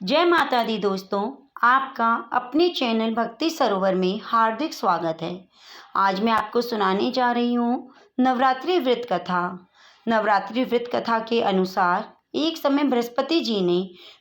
जय माता दी दोस्तों। आपका अपने चैनल भक्ति सरोवर में हार्दिक स्वागत है। आज मैं आपको सुनाने जा रही हूँ नवरात्रि व्रत कथा। नवरात्रि व्रत कथा के अनुसार एक समय बृहस्पति जी ने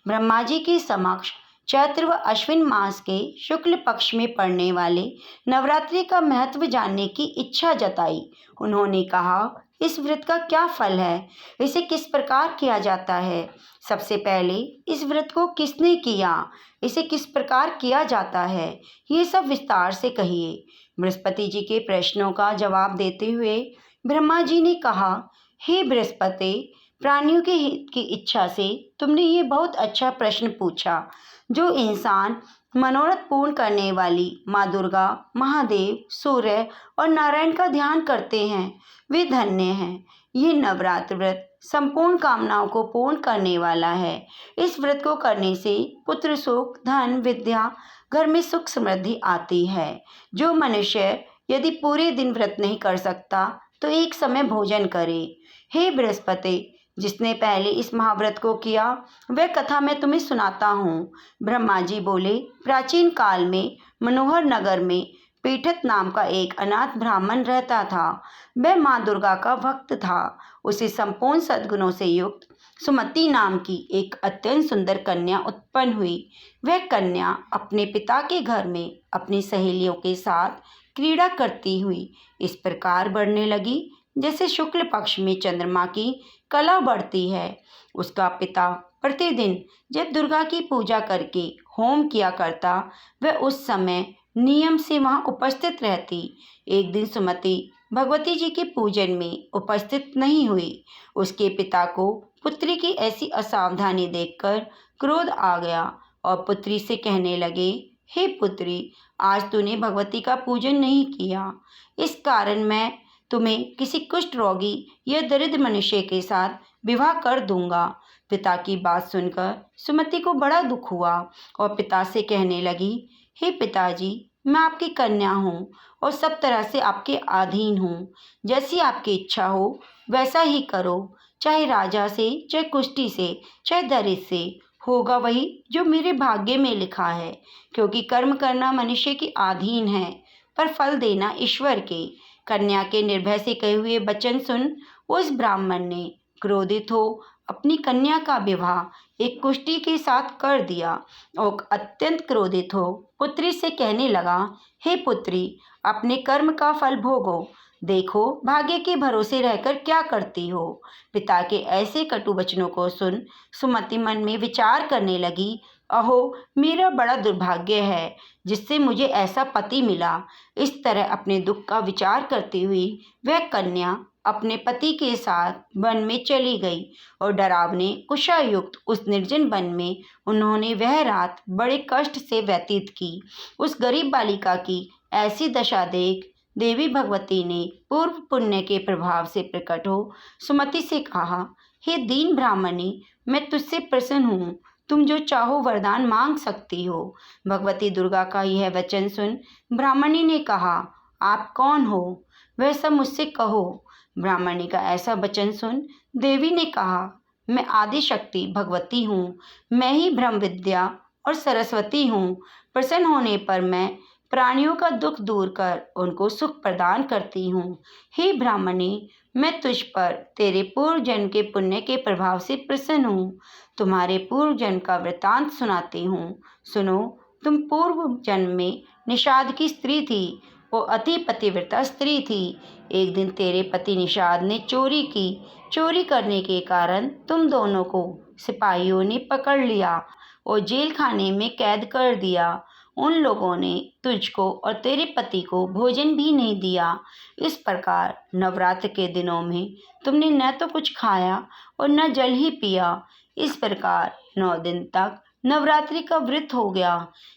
ब्रह्मा जी के समक्ष चैत्र व अश्विन मास के शुक्ल पक्ष में पड़ने वाले नवरात्रि का महत्व जानने की इच्छा जताई। उन्होंने कहा, इस व्रत का क्या फल है, इसे किस प्रकार किया जाता है। सबसे पहले इस व्रत को किसने किया, इसे किस प्रकार किया जाता है, ये सब विस्तार से कहिए। बृहस्पति जी के प्रश्नों का जवाब देते हुए ब्रह्मा जी ने कहा, हे बृहस्पति, प्राणियों के हित की इच्छा से तुमने ये बहुत अच्छा प्रश्न पूछा। जो इंसान मनोरथ पूर्ण करने वाली माँ दुर्गा, महादेव, सूर्य और नारायण का ध्यान करते हैं वे धन्य हैं। ये नवरात्र व्रत संपूर्ण कामनाओं को पूर्ण करने वाला है। इस व्रत को करने से पुत्र सुख, धन, विद्या, घर में सुख समृद्धि आती है। जो मनुष्य यदि पूरे दिन व्रत नहीं कर सकता तो एक समय भोजन करे। हे बृहस्पति, जिसने पहले इस महाव्रत को किया वह कथा मैं तुम्हें सुनाता हूँ। ब्रह्मा जी बोले, प्राचीन काल में मनोहर नगर में पीठत नाम का एक अनाथ ब्राह्मण रहता था। वह माँ दुर्गा का भक्त था। उसे संपूर्ण सद्गुणों से युक्त सुमति नाम की एक अत्यंत सुंदर कन्या उत्पन्न हुई। वह कन्या अपने पिता के घर में अपनी सहेलियों के साथ क्रीड़ा करती हुई इस प्रकार बढ़ने लगी जैसे शुक्ल पक्ष में चंद्रमा की कला बढ़ती है। उसका पिता प्रतिदिन जब दुर्गा की पूजा करके होम किया करता वह उस समय नियम से वहां उपस्थित रहती। एक दिन सुमति भगवती जी के पूजन में उपस्थित नहीं हुई। उसके पिता को पुत्री की ऐसी असावधानी देखकर क्रोध आ गया और पुत्री से कहने लगे, हे पुत्री, आज तूने भगवती का पूजन नहीं किया, इस कारण मैं तुम्हें किसी कुष्ठ रोगी या दरिद्र मनुष्य के साथ विवाह कर दूंगा। पिता की बात सुनकर सुमति को बड़ा दुख हुआ और पिता से कहने लगी, हे पिताजी, मैं आपकी कन्या हूँ और सब तरह से आपके अधीन हूँ। जैसी आपकी इच्छा हो वैसा ही करो। चाहे राजा से, चाहे कुष्ठी से, चाहे दरिद्र से, होगा वही जो मेरे भाग्य में लिखा है। क्योंकि कर्म करना मनुष्य के अधीन है पर फल देना ईश्वर के। कन्या के निर्भय से कहे हुए वचन सुन उस ब्राह्मण ने क्रोधित हो अपनी कन्या का विवाह एक कुष्ठी के साथ कर दिया और अत्यंत क्रोधित हो पुत्री से कहने लगा, हे पुत्री, अपने कर्म का फल भोगो। देखो भाग्य के भरोसे रहकर क्या करती हो। पिता के ऐसे कटु वचनों को सुन सुमति मन में विचार करने लगी, अहो, मेरा बड़ा दुर्भाग्य है जिससे मुझे ऐसा पति मिला। इस तरह अपने दुख का विचार करती हुई वह कन्या अपने पति के साथ वन में चली गई और डरावने कुशायुक्त उस निर्जन वन में उन्होंने वह रात बड़े कष्ट से व्यतीत की। उस गरीब बालिका की ऐसी दशा देख देवी भगवती ने पूर्व पुण्य के प्रभाव से प्रकट हो सुमति से कहा, हे दीन ब्राह्मणी, मैं तुझसे प्रसन्न हूँ। तुम जो चाहो वरदान मांग सकती हो। भगवती दुर्गा का यह वचन सुन ब्राह्मणी ने कहा, आप कौन हो, वह सब मुझसे कहो। ब्राह्मणी का ऐसा वचन सुन देवी ने कहा, मैं आदि शक्ति भगवती हूँ। मैं ही ब्रह्म विद्या और सरस्वती हूँ। प्रसन्न होने पर मैं प्राणियों का दुख दूर कर उनको सुख प्रदान करती हूँ। हे ब्राह्मणी, मैं तुझ पर तेरे पूर्व जन्म के पुण्य के प्रभाव से प्रसन्न हूँ। तुम्हारे पूर्व जन्म का वृतांत सुनाती हूँ। सुनो, तुम पूर्व जन्म में निषाद की स्त्री थी। वो अति पतिव्रता स्त्री थी। एक दिन तेरे पति निषाद ने चोरी की। चोरी करने के कारण तुम दोनों को सिपाहियों ने पकड़ लिया और जेल खाने में कैद कर दिया। उन लोगों ने तुझको और तेरे पति को भोजन भी नहीं दिया। इस प्रकार नवरात्र के दिनों में तुमने न तो कुछ खाया और न जल ही पिया। इस प्रकार 9 दिन तक नवरात्रि का व्रत हो गया।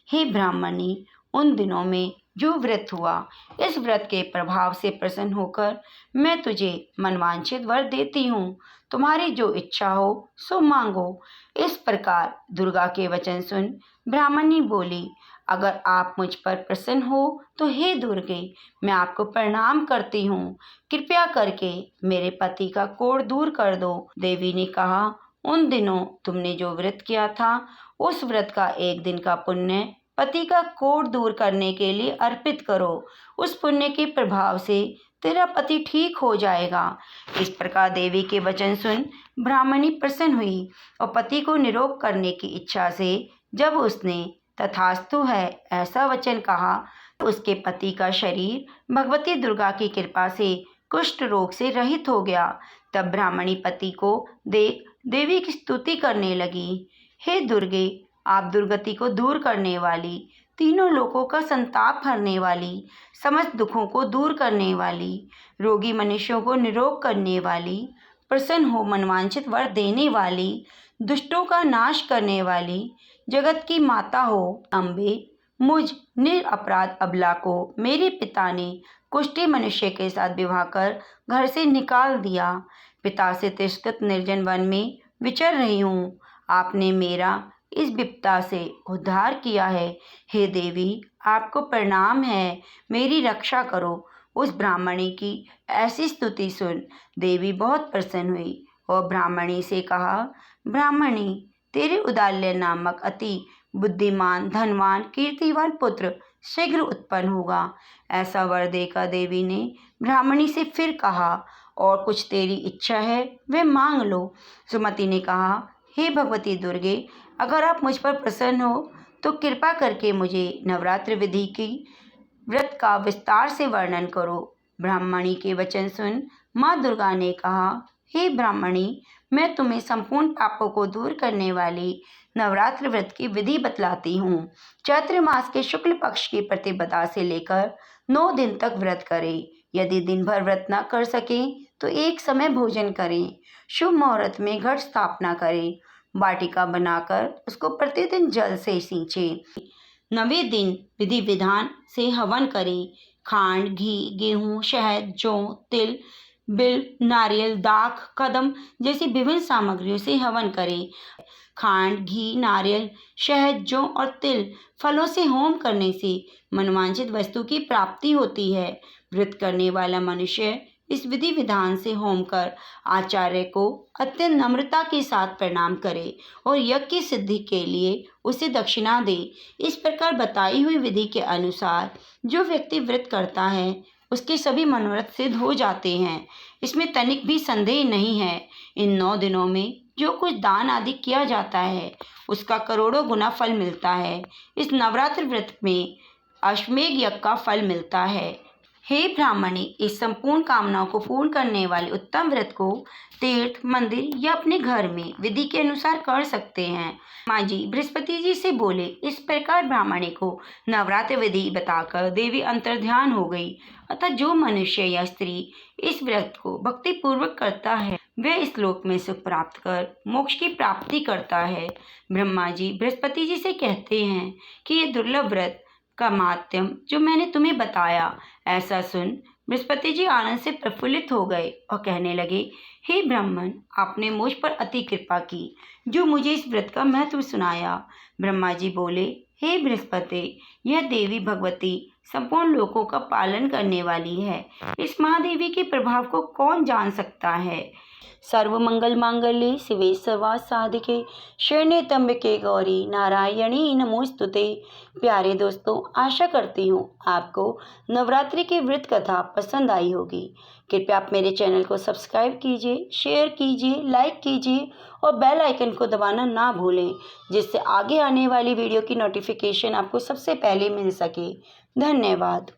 हे ब्राह्मणी, उन दिनों में जो व्रत हुआ, इस व्रत के प्रभाव से प्रसन्न होकर मैं तुझे मनवांछित वर देती हूँ। तुम्हारी जो इच्छा हो सो मांगो। इस प्रकार दुर्गा के वचन सुन ब्राह्मणी बोली, अगर आप मुझ पर प्रसन्न हो तो हे दुर्गे, मैं आपको प्रणाम करती हूँ। कृपया करके मेरे पति का कोढ़ दूर कर दो। देवी ने कहा, उन दिनों तुमने जो व्रत किया था उस व्रत का एक दिन का पुण्य पति का कोढ़ दूर करने के लिए अर्पित करो। उस पुण्य के प्रभाव से तेरा पति ठीक हो जाएगा। इस प्रकार देवी के वचन सुन ब्राह्मणी प्रसन्न हुई और पति को निरोग करने की इच्छा से जब उसने तथास्तु है ऐसा वचन कहा, उसके पति का शरीर भगवती दुर्गा की कृपा से कुष्ठ रोग से रहित हो गया। तब ब्राह्मणी पति को देख देवी की स्तुति करने लगी। हे दुर्गे, आप दुर्गति को दूर करने वाली, तीनों लोकों का संताप हरने वाली, समस्त दुखों को दूर करने वाली, रोगी मनुष्यों को निरोग करने वाली, प्रसन्न हो मनवांछित वर देने वाली, दुष्टों का नाश करने वाली, जगत की माता हो अम्बे, मुझ निरपराध अबला को मेरे पिता ने कुष्ठी मनुष्य के साथ विवाह कर घर से निकाल दिया। पिता से तिरस्कृत निर्जन वन में विचर रही हूँ। आपने मेरा इस विपदा से उद्धार किया है। हे देवी, आपको प्रणाम है, मेरी रक्षा करो। उस ब्राह्मणी की ऐसी स्तुति सुन देवी बहुत प्रसन्न हुई और ब्राह्मणी से कहा, ब्राह्मणी, तेरे उदाल्य नामक अति बुद्धिमान, धनवान, कीर्तिवान पुत्र शीघ्र उत्पन्न होगा। ऐसा वर देकर देवी ने ब्राह्मणी से फिर कहा, और कुछ तेरी इच्छा है वह मांग लो। सुमति ने कहा, हे भगवती दुर्गे, अगर आप मुझ पर प्रसन्न हो तो कृपा करके मुझे नवरात्र विधि की व्रत का विस्तार से वर्णन करो। ब्राह्मणी के वचन सुन माँ दुर्गा ने कहा, हे ब्राह्मणी, मैं तुम्हें संपूर्ण पापों को दूर करने वाली नवरात्र व्रत की विधि बतलाती हूँ। चैत्र मास के शुक्ल पक्ष की प्रतिपदा से लेकर 9 दिन तक व्रत करें। यदि दिन भर व्रत न कर सकें तो एक समय भोजन करें। शुभ मुहूर्त में घट स्थापना करें। वाटिका बनाकर उसको प्रतिदिन जल से सींचें। 9वें दिन विधि विधान से हवन करें। खांड, घी, गेहूँ, शहद, जौ, तिल, बिल, नारियल, दाख, कदम जैसी विभिन्न सामग्रियों से हवन करें। खांड, घी, नारियल, शहद, जौ और तिल फलों से होम करने से मनवांछित वस्तु की प्राप्ति होती है। व्रत करने वाला मनुष्य इस विधि विधान से होम कर आचार्य को अत्यंत नम्रता के साथ प्रणाम करे और यज्ञ की सिद्धि के लिए उसे दक्षिणा दे। इस प्रकार बताई हुई विधि के अनुसार जो व्यक्ति व्रत करता है उसके सभी मनोरथ सिद्ध हो जाते हैं। इसमें तनिक भी संदेह नहीं है। इन 9 दिनों में जो कुछ दान आदि किया जाता है उसका करोड़ों गुना फल मिलता है। इस नवरात्र व्रत में अश्वमेध यज्ञ का फल मिलता है। हे ब्राह्मणी, इस संपूर्ण कामनाओं को पूर्ण करने वाले उत्तम व्रत को तीर्थ, मंदिर या अपने घर में विधि के अनुसार कर सकते हैं। माँ जी बृहस्पति जी से बोले। इस प्रकार ब्राह्मणी को नवरात्र विधि बताकर देवी अंतर्ध्यान हो गई। अतः जो मनुष्य या स्त्री इस व्रत को भक्ति पूर्वक करता है वह इस लोक में सुख प्राप्त कर मोक्ष की प्राप्ति करता है। ब्रह्मा जी बृहस्पति जी से कहते हैं कि ये दुर्लभ व्रत का माध्यम जो मैंने तुम्हें बताया। ऐसा सुन बृहस्पति जी आनंद से प्रफुल्लित हो गए और कहने लगे, हे ब्राह्मण, आपने मुझ पर अति कृपा की जो मुझे इस व्रत का महत्व सुनाया। ब्रह्मा जी बोले, हे बृहस्पति, यह देवी भगवती संपूर्ण लोकों का पालन करने वाली है। इस महादेवी के प्रभाव को कौन जान सकता है। सर्वमंगल मांगल्ये शिवे सर्वार्थ साधिके शरण्ये त्र्यंबके गौरी नारायणी नमोस्तुते। प्यारे दोस्तों, आशा करती हूँ आपको नवरात्रि की व्रत कथा पसंद आई होगी। कृपया आप मेरे चैनल को सब्सक्राइब कीजिए, शेयर कीजिए, लाइक कीजिए और बेल आइकन को दबाना ना भूलें, जिससे आगे आने वाली वीडियो की नोटिफिकेशन आपको सबसे पहले मिल सके। धन्यवाद।